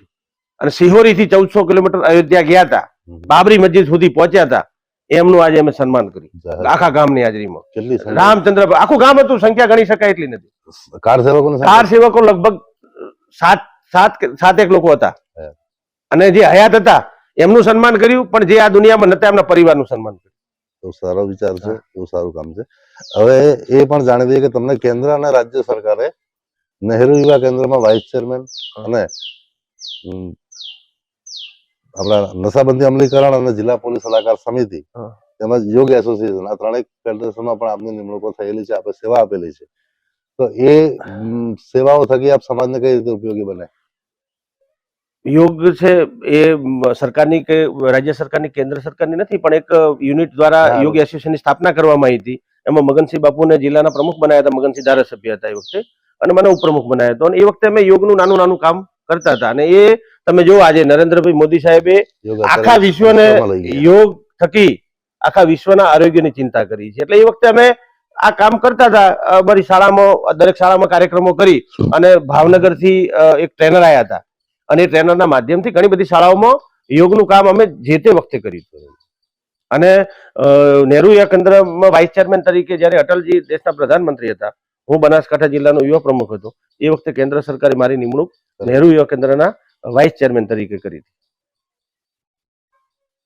અને સિહોરીથી 1400 કિલોમીટર અયોધ્યા ગયા હતા, બાબરી મસ્જિદ સુધી પહોંચ્યા હતા, એમનું આજે અમે સન્માન કર્યું આખા ગામની હાજરીમાં. રામચંદ્ર આખું ગામ હતું, સંખ્યા ગણી શકાય એટલી નથી. કાર સેવકો લગભગ 7 લોકો હતા અને જે હયાત હતા એમનું સન્માન કર્યું, પણ જે આ દુનિયામાં નતા એમના પરિવારનું સન્માન કર્યું. તો સારો વિચાર છે, બહુ સારું કામ છે. હવે એ પણ જાણી દઈએ કે તમને કેન્દ્ર અને રાજ્ય સરકારે નહેરુ યુવા કેન્દ્રમાં વાઇસ ચેરમેન અને આપણા નશાબંધી અમલીકરણ અને જિલ્લા પોલીસ સલાહકાર સમિતિ તેમજ યોગ એસોસિએશન, આ ત્રણેય ફેડરેશનમાં પણ આપની નિમણૂકો થયેલી છે, આપણે સેવા આપેલી છે. તો એ સેવાઓ થકી આપ સમાજને કઈ રીતે ઉપયોગી બને? યોગ છે એ સરકારની કે રાજ્ય સરકારની, કેન્દ્ર સરકારની નથી, પણ એક યુનિટ દ્વારા યોગ એસોસિએશનની સ્થાપના કરવામાં આવી હતી. એમાં મગનસિંહ બાપુને જિલ્લાના પ્રમુખ બનાવ્યા હતા, મગનસિંહ ધારાસભ્ય હતા એ વખતે, અને મને ઉપપ્રમુખ બનાવ્યો હતો. અને એ વખતે અમે યોગનું નાનું નાનું કામ કરતા હતા. અને એ તમે જો આજે નરેન્દ્રભાઈ મોદી સાહેબે આખા વિશ્વને યોગ થકી આખા વિશ્વના આરોગ્યની ચિંતા કરી છે. એટલે એ વખતે અમે આ કામ કરતા હતા. અમારી શાળામાં, દરેક શાળામાં કાર્યક્રમો કરી અને ભાવનગરથી એક ટ્રેનર આવ્યા હતા અને એ ટ્રેનરના માધ્યમથી ઘણી બધી શાળાઓમાં યોગનું કામ અમે જે તે વખતે કર્યું. અને નહેરુ યુવા કેન્દ્રમાં વાઇસ ચેરમેન તરીકે જ્યારે અટલજી દેશના પ્રધાનમંત્રી હતા, હું બનાસકાંઠા જિલ્લાનો યુવા પ્રમુખ હતો, એ વખતે કેન્દ્ર સરકારે મારી નિમણૂક નહેરુ યુવા કેન્દ્રના વાઇસ ચેરમેન તરીકે કરી હતી.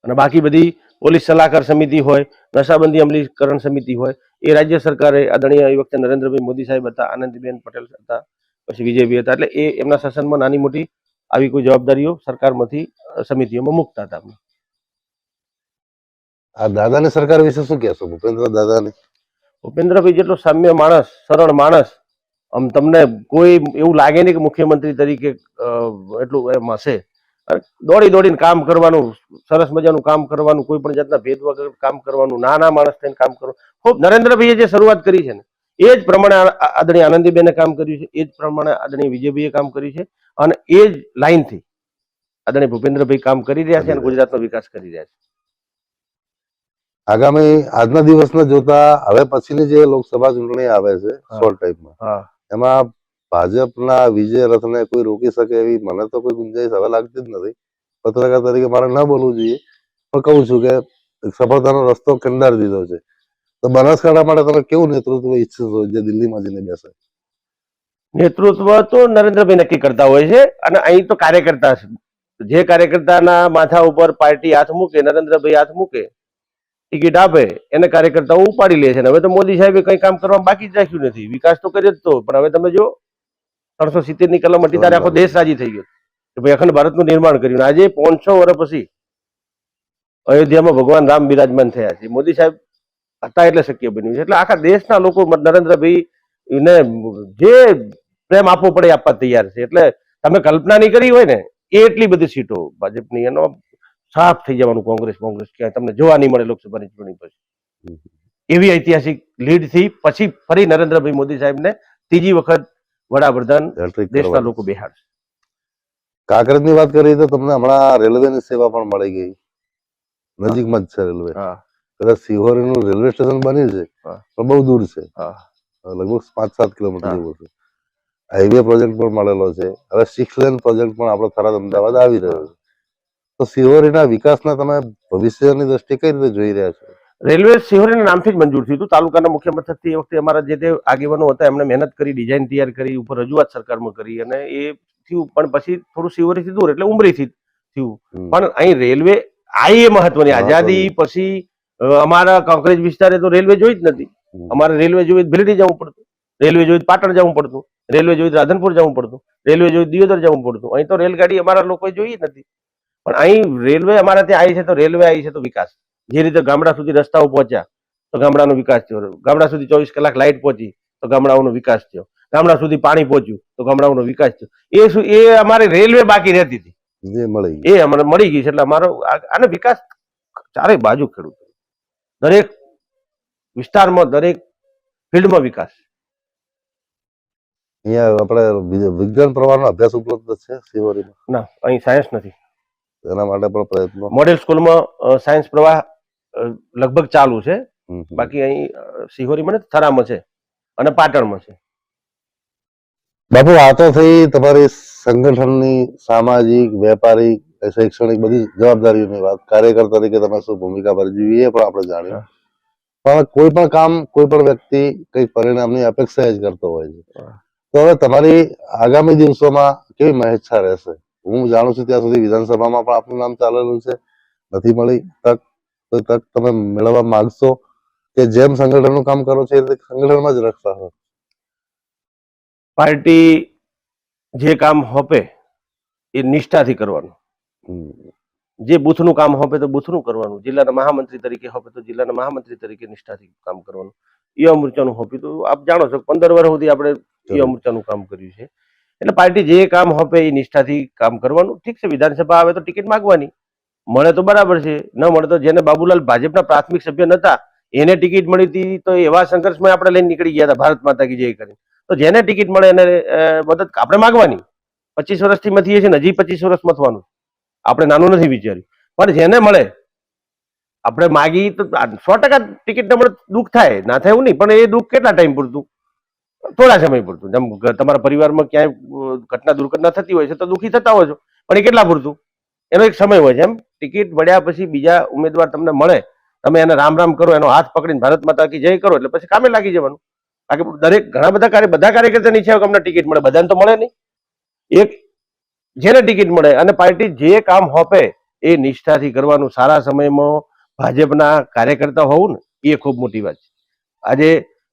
અને બાકી બધી પોલીસ સલાહકાર સમિતિ હોય, નશાબંધી અમલીકરણ સમિતિ હોય, એ રાજ્ય સરકારે આદરણીય એ વખતે નરેન્દ્રભાઈ મોદી સાહેબ હતા, આનંદીબેન પટેલ હતા, પછી વિજયભાઈ હતા, એટલે એ એમના શાસનમાં નાની મોટી આવી કોઈ જવાબદારીઓ સરકારમાંથી સમિતિઓમાં મૂકતા હતા. આ દાદાની સરકાર વિશે શું કહેશો, ભૂપેન્દ્ર દાદાની? ભૂપેન્દ્રભાઈ જેટલો સામ્ય માણસ, સરળ માણસ, આમ તમને કોઈ એવું લાગે નહીં કે મુખ્યમંત્રી તરીકે એટલું એમ હશે. દોડી દોડીને કામ કરવાનું, સરસ મજાનું કામ કરવાનું, કોઈ પણ જાતના ભેદ વગર કામ કરવાનું, નાના માણસ થઈને કામ કરવાનું. ખૂબ નરેન્દ્રભાઈએ જે શરૂઆત કરી છે ને એ જ પ્રમાણે આદરણીય આનંદીબેને કામ કર્યું છે, એ જ પ્રમાણે આદરણીય વિજયભાઈએ કામ કર્યું છે, અને એ જ લાઈનથી આદરણીય ભૂપેન્દ્રભાઈ કામ કરી રહ્યા છે અને ગુજરાતનો વિકાસ કરી રહ્યા છે. આગામી આજના દિવસને જોતા હવે પછીની જે લોકસભા ચૂંટણી આવે છે શોર્ટ ટાઈમમાં, હા, એમાં ભાજપના વિજય રથને કોઈ રોકી શકે એવી મને તો કોઈ ગુંજાઈશ હવે લાગતી જ નથી. પત્રકાર તરીકે મારે ન બોલવું જોઈએ, પણ કહું છું કે સફળતાનો રસ્તો કંડારી દીધો છે. તો બનાસકાંઠા માટે તમે કેવું નેતૃત્વ ઈચ્છો જે દિલ્હીમાં જઈને બેસે? નેતૃત્વ તો નરેન્દ્રભાઈ નક્કી કરતા હોય છે, અને અહીં તો કાર્યકર્તા છે. જે કાર્યકર્તાના માથા ઉપર પાર્ટી હાથ મૂકે, નરેન્દ્રભાઈ હાથ મૂકે, ટિકિટ આપે, એને કાર્યકર્તાઓ ઉપાડી લે છે. હવે તો મોદી સાહેબે કઈ કામ કરવા બાકી જ રાખ્યું નથી. વિકાસ તો કર્યો જ તો, પણ હવે તમે જો 370 ની કલમ હતી ત્યારે આખો દેશ રાજી થઈ ગયો કે ભાઈ અખંડ ભારતનું નિર્માણ કર્યું. આજે 500 વર્ષ પછી અયોધ્યામાં ભગવાન રામ બિરાજમાન થયા છે. મોદી સાહેબ હતા એટલે શક્ય બન્યું છે. એટલે આખા દેશના લોકો નરેન્દ્રભાઈ ને જે પ્રેમ આપવો પડે આપવા તૈયાર છે. એટલે તમે કલ્પના નહીં કરી હોય ને એ એટલી બધી સીટો ભાજપની, એનો સાફ થઈ જવાનું કોંગ્રેસ ક્યાંય તમને જોવા નહીં મળે લોકસભાની ચૂંટણી પછી. એવી ઐતિહાસિક લીડ થી પછી ફરી નરેન્દ્રભાઈ મોદી સાહેબને ત્રીજી વખત વડાપ્રધાન દેશના લોકો બેહાડશે. કાંકરેજની વાત કરી તો તમને હમણાં રેલવેની સેવા પણ મળી ગઈ, નજીકમાં જ છે રેલવે. કદાચ સિહોરીનું રેલવે સ્ટેશન બન્યું છે પણ બહુ દૂર છે, લગભગ 5-7 કિલોમીટર જેવું છે. હાઈવે પ્રોજેક્ટ પણ મળેલો છે. હવે 6 લેન પ્રોજેક્ટ પણ આપણો થરાદ અમદાવાદ આવી રહ્યો છે. તો સિહોરીના વિકાસના તમે ભવિષ્યની દ્રષ્ટિએ કઈ રીતે જોઈ રહ્યા છો? રેલવે સિહોરીના નામથી જ મંજૂર થયું હતું. તાલુકાના મુખ્ય મથકથી એ વખતે અમારા જે તે આગેવાનો હતા એમણે મહેનત કરી, ડિઝાઇન તૈયાર કરી, ઉપર રજૂઆત સરકારમાં કરી, અને એ થયું. પણ પછી થોડું સિહોરીથી દૂર એટલે ઉમરીથી થયું. પણ અહીં રેલવે આવી એ મહત્વની. આઝાદી પછી અમારા કાંકરેજ વિસ્તારે તો રેલવે જોઈ જ નથી. અમારે રેલવે જોઈ ભીલડી જવું પડતું, રેલવે જોઈ પાટણ જવું પડતું, રેલવે જોઈ રાધનપુર જવું પડતું, રેલવે જોઈ દિયોદર જવું પડતું. અહીં તો રેલગાડી અમારા લોકોએ જોઈ જ નથી. પણ અહીં રેલવે અમારા ત્યાં આવી છે તો રેલવે આવી છે તો વિકાસ. જે રીતે ગામડા સુધી રસ્તાઓ પહોંચ્યા તો ગામડાનો વિકાસ થયો, ગામડા સુધી 24 કલાક લાઇટ પહોંચી તો ગામડાઓનો વિકાસ થયો, ગામડા સુધી પાણી પહોંચ્યું તો ગામડાઓનો વિકાસ થયો. એ અમારે રેલવે બાકી રહેતી હતી, એ અમને મળી ગઈ છે. એટલે અમારો આને વિકાસ ચારે બાજુ ખેડૂત, દરેક વિસ્તારમાં, દરેક ફિલ્ડમાં વિકાસ. અહીંયા આપણે વિજ્ઞાન પ્રવાહનો અભ્યાસ ઉપલબ્ધ છે સિહોરીમાં? ના, અહીં સાયન્સ નથી. એના માટે પણ પ્રયત્નો. મોડેલ સ્કૂલમાં સાયન્સ પ્રવાહ લગભગ ચાલુ છે. બાકી અહીં સિહોરીમાં ને થરામાં છે અને પાટણમાં છે. બાપુ, આ તો થઈ તમારી સંગઠનની, સામાજિક, વેપારિક, શૈક્ષણિક બધી જવાબદારીઓની વાત. કાર્યકર તરીકે તમે શું ભૂમિકા ભજવી એ પણ આપણે જાણ્યું. પણ કોઈ પણ કામ, કોઈ પણ વ્યક્તિ કઈક પરિણામની અપેક્ષા જ કરતો હોય છે. તો હવે તમારી આગામી દિવસોમાં કેવી મહેચ્છા રહેશે? હું જાણું છું ત્યાં સુધી વિધાનસભામાં પણ આપનું નામ ચાલેલું છે, નથી મળી તક, તો તક તમે મેળવવા માંગશો કે જેમ સંગઠનનું કામ કરો છો એ રીતે સંગઠનમાં જ રખશો? પાર્ટી જે કામ હોપે એ નિષ્ઠાથી કરવાનું. જે બુથનું કામ હોપે તો બુથનું કરવાનું, જિલ્લાના મહામંત્રી તરીકે હોપે તો જિલ્લાના મહામંત્રી તરીકે નિષ્ઠાથી કામ કરવાનું. યુવા મોરચાનું હોપી તો આપ જાણો છો 15 વર્ષ સુધી આપણે યુવા મોરચાનું કામ કર્યું છે. એટલે પાર્ટી જે કામ હોપે એ નિષ્ઠાથી કામ કરવાનું. ઠીક છે, વિધાનસભા આવે તો ટિકિટ માંગવાની, મળે તો બરાબર છે, ન મળે તો જેને બાબુલાલ ભાજપના પ્રાથમિક સભ્ય નતા એને ટિકિટ મળી હતી તો એવા સંઘર્ષમાં આપણે લઈને નીકળી ગયા હતા ભારત માતા કી જય કરીને. તો જેને ટિકિટ મળે એને મદદ આપણે માંગવાની. 25 વર્ષથી મથીએ છીએ, હજી 25 વર્ષ મથવાનું. આપણે નાનું નથી વિચાર્યું, પણ જેને મળે આપણે માગી તો 100% ટિકિટ ન મળે દુઃખ થાય, ના થાય એવું નહીં. પણ એ દુઃખ કેટલા ટાઈમ પૂરતું? થોડા સમય પૂરતું. જેમ તમારા પરિવારમાં ક્યાંય ઘટના દુર્ઘટના થતી હોય છે તો દુઃખી થતા હોય છો, પણ એ કેટલા પૂરતું? એનો એક સમય હોય છે. એમ ટિકિટ મળ્યા પછી બીજા ઉમેદવાર તમને મળે, તમે એને રામ રામ કરો, એનો હાથ પકડીને ભારત માતા કી જય કરો, એટલે પછી કામે લાગી જવાનું. કારણ કે દરેક ઘણા બધા કાર્યકર્તાની ઈચ્છા હોય કે અમને ટિકિટ મળે, બધાને તો મળે નહીં. એક જેને ટિકિટ મળે અને પાર્ટી જે કામ હોપે એ નિષ્ઠાથી કરવાનું. સારા સમયમાં ભાજપના કાર્યકર્તા હોવું ને એ ખૂબ મોટી વાત છે. આજે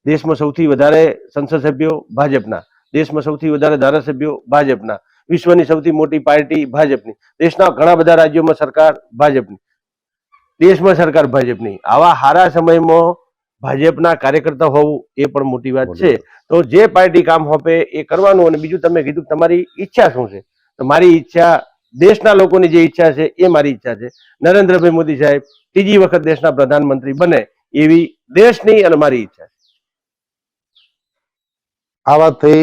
દેશમાં સૌથી વધારે સંસદ સભ્યો ભાજપના, દેશમાં સૌથી વધારે ધારાસભ્યો ભાજપના, વિશ્વની સૌથી મોટી પાર્ટી ભાજપની, દેશના ઘણા બધા રાજ્યોમાં સરકાર ભાજપની, દેશમાં સરકાર ભાજપની. આવા સારા સમયમાં ભાજપના કાર્યકર્તા હોવું એ પણ મોટી વાત છે. તો જે પાર્ટી કામ હોપે એ કરવાનું. અને બીજું તમે કીધું તમારી ઈચ્છા શું છે, તો મારી ઈચ્છા, દેશના લોકોની જે ઈચ્છા છે એ મારી ઈચ્છા છે. નરેન્દ્રભાઈ મોદી સાહેબ ત્રીજી વખત દેશના પ્રધાનમંત્રી બને એવી દેશની અને મારી ઈચ્છા છે. આ વાત થઈ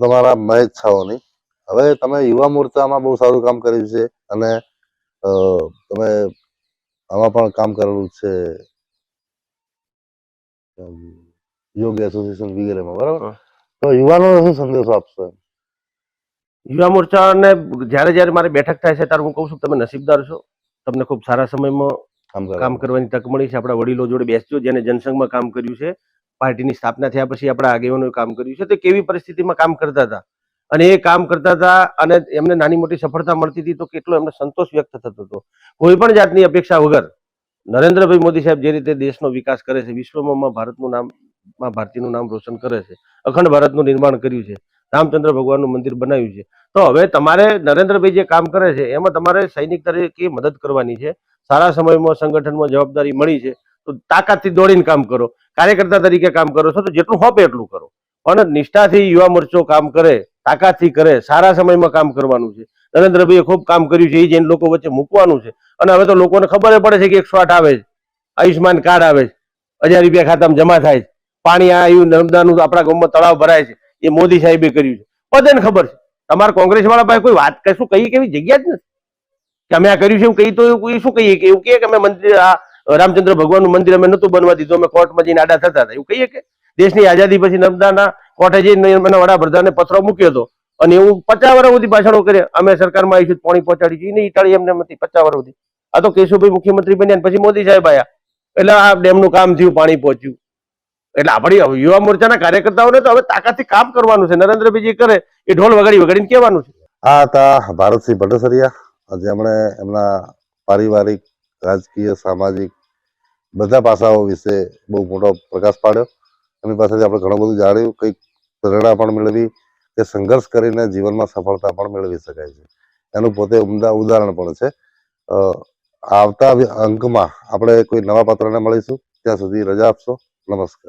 તમારા મહેશ છાઓની. હવે તમે યુવા મોરચામાં બહુ સારું કામ કર્યું છે અને તમે આમાં પણ કામ કરેલું છે યોગ એસોસિએશન વગેરેમાં, બરાબર? તો યુવાનોને શું સંદેશો આપશો? યુવા મોરચાને જ્યારે જ્યારે મારી બેઠક થાય છે ત્યારે હું કહું છું તમે નસીબદાર છો, તમને ખૂબ સારા સમયમાં કામ કરવાની તક મળી છે. આપણા વડીલો જોડે બેસજો, જેને જનસંઘમાં કામ કર્યું છે, પાર્ટીની સ્થાપના થયા પછી આપણા આગેવાનોએ કામ કર્યું છે, તે કેવી પરિસ્થિતિમાં કામ કરતા હતા અને એ કામ કરતા હતા અને એમને નાની મોટી સફળતા મળતી હતી તો કેટલો એમને સંતોષ વ્યક્ત થતો હતો. કોઈ પણ જાતની અપેક્ષા વગર નરેન્દ્રભાઈ મોદી સાહેબ જે રીતે દેશનો વિકાસ કરે છે, વિશ્વમાં ભારતનું નામ, ભારતીયનું નામ રોશન કરે છે, અખંડ ભારતનું નિર્માણ કર્યું છે, રામચંદ્ર ભગવાનનું મંદિર બનાવ્યું છે. તો હવે તમારે નરેન્દ્રભાઈ જે કામ કરે છે એમાં તમારે સૈનિક તરીકે મદદ કરવાની છે. સારા સમયમાં સંગઠનમાં જવાબદારી મળી છે તો તાકાતથી દોડીને કામ કરો. કાર્યકર્તા તરીકે કામ કરો છો તો જેટલું હોપે એટલું કરો, પણ નિષ્ઠાથી યુવા મોરચો કામ કરે, તાકાતથી કરે, સારા સમયમાં કામ કરવાનું છે. નરેન્દ્રભાઈએ ખૂબ કામ કર્યું છે, એ જઈને લોકો વચ્ચે મૂકવાનું છે. અને હવે તો લોકોને ખબર પડે છે કે 108 આવે છે, આયુષ્માન કાર્ડ આવે છે, 1000 રૂપિયા ખાતામાં જમા થાય છે, પાણી આવ્યું, નર્મદાનું આપણા ગામમાં તળાવ ભરાય છે, એ મોદી સાહેબે કર્યું છે. બધાને ખબર છે. તમારા કોંગ્રેસ વાળા પાસે કોઈ વાત કશું કહીએ કેવી જગ્યા જ નથી કે અમે આ કર્યું છે એવું કહી. તો એવું શું કહીએ કે એવું કહે કે અમે મંદિર, આ રામચંદ્ર ભગવાનનું મંદિર અમે નહોતું બનવા દીધું, અમે કોર્ટમાં જઈને આડા થતા હતા, એવું કહીએ કે? દેશની આઝાદી પછી નર્મદાના કોર્ટે જઈને એના વડાપ્રધાને પત્રો મૂક્યો હતો અને એવું 50 વર્ષ સુધી ભાષણો કર્યા, અમે સરકારમાં આવીશું પાણી પહોંચાડી છે. નહીં, ટાળી એમને નથી 50 વર્ષ સુધી. આ તો કેશુભાઈ મુખ્યમંત્રી બન્યા પછી મોદી સાહેબ આવ્યા એટલે આ ડેમનું કામ થયું, પાણી પહોંચ્યું. એટલે આપણી યુવા મોરચાના કાર્યકર્તાઓને તો હવે તાકાતથી કામ કરવાનું છે. નરેન્દ્રભાઈ જે કરે એ ઢોલ વગાડીને કહેવાનું છે. આ હતા ભારતસિંહ ભટ્ટાચાર્ય, જેમણે એમના પારિવારિક, રાજકીય, સામાજિક બધા પાસાઓ વિશે બહુ મોટો પ્રકાશ પાડ્યો. એમની પાસેથી આપણે ઘણું બધું જાણ્યું, કંઈક પ્રેરણા પણ મેળવી કે સંઘર્ષ કરીને જીવનમાં સફળતા પણ મેળવી શકાય છે. એનું પોતે ઉમદા ઉદાહરણ પણ છે. આવતા અંકમાં આપણે કોઈ નવા પાત્રને મળીશું. ત્યાં સુધી રજા આપશો. નમસ્કાર.